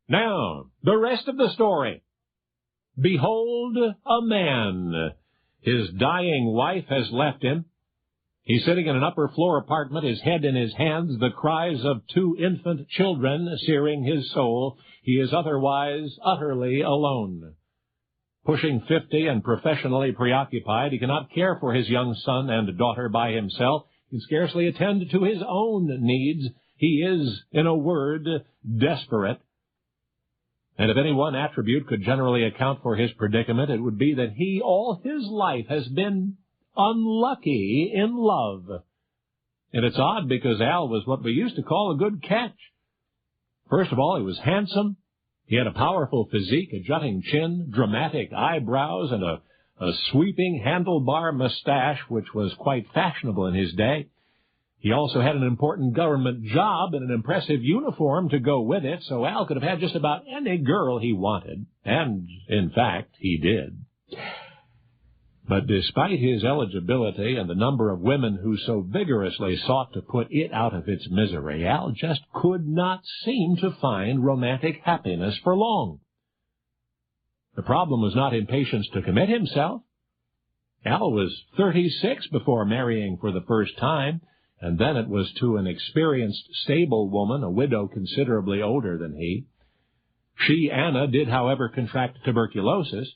Now, the rest of the story. Behold a man. His dying wife has left him. He's sitting in an upper-floor apartment, his head in his hands, the cries of 2 infant children searing his soul. He is otherwise utterly alone. Pushing 50 and professionally preoccupied, he cannot care for his young son and daughter by himself. He can scarcely attend to his own needs. He is, in a word, desperate. And if any one attribute could generally account for his predicament, it would be that he, all his life, has been unlucky in love. And it's odd because Al was what we used to call a good catch. First of all, he was handsome. He had a powerful physique, a jutting chin, dramatic eyebrows, and a sweeping handlebar mustache, which was quite fashionable in his day. He also had an important government job and an impressive uniform to go with it, so Al could have had just about any girl he wanted, and, in fact, he did. But despite his eligibility and the number of women who so vigorously sought to put it out of its misery, Al just could not seem to find romantic happiness for long. The problem was not impatience to commit himself. Al was 36 before marrying for the first time, and then it was to an experienced, stable woman, a widow considerably older than he. She, Anna, did, however, contract tuberculosis,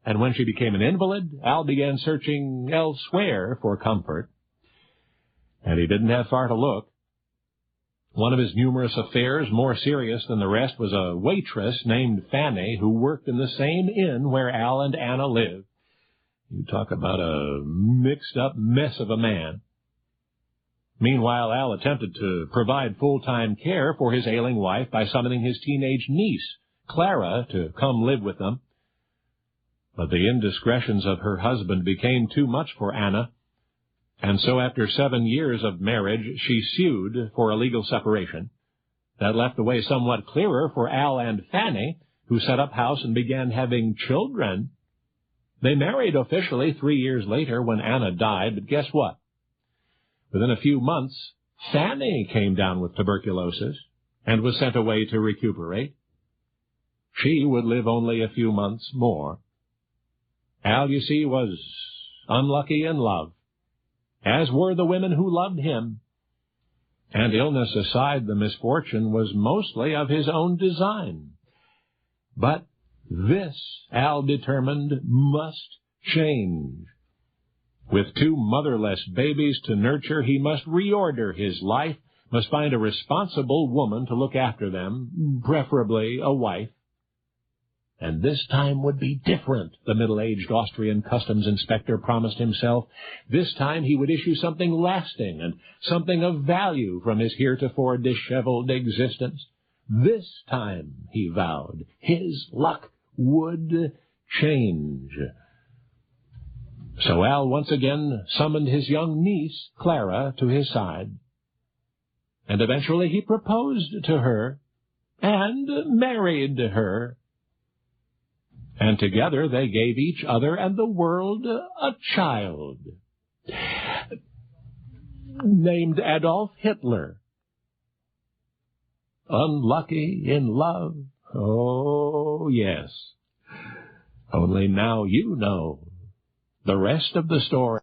and when she became an invalid, Al began searching elsewhere for comfort. And he didn't have far to look. One of his numerous affairs, more serious than the rest, was a waitress named Fanny who worked in the same inn where Al and Anna lived. You talk about a mixed-up mess of a man. Meanwhile, Al attempted to provide full-time care for his ailing wife by summoning his teenage niece, Clara, to come live with them. But the indiscretions of her husband became too much for Anna, and so after 7 years of marriage, she sued for a legal separation. That left the way somewhat clearer for Al and Fanny, who set up house and began having children. They married officially 3 years later when Anna died, but guess what? Within a few months, Fanny came down with tuberculosis and was sent away to recuperate. She would live only a few months more. Al, you see, was unlucky in love, as were the women who loved him. And illness aside, the misfortune was mostly of his own design. But this, Al determined, must change. With 2 motherless babies to nurture, he must reorder his life, must find a responsible woman to look after them, preferably a wife. And this time would be different, the middle-aged Austrian customs inspector promised himself. This time he would issue something lasting and something of value from his heretofore disheveled existence. This time, he vowed, his luck would change. So Al once again summoned his young niece, Clara, to his side. And eventually he proposed to her and married her. And together they gave each other and the world a child named Adolf Hitler. Unlucky in love? Oh, yes. Only now you know the rest of the story.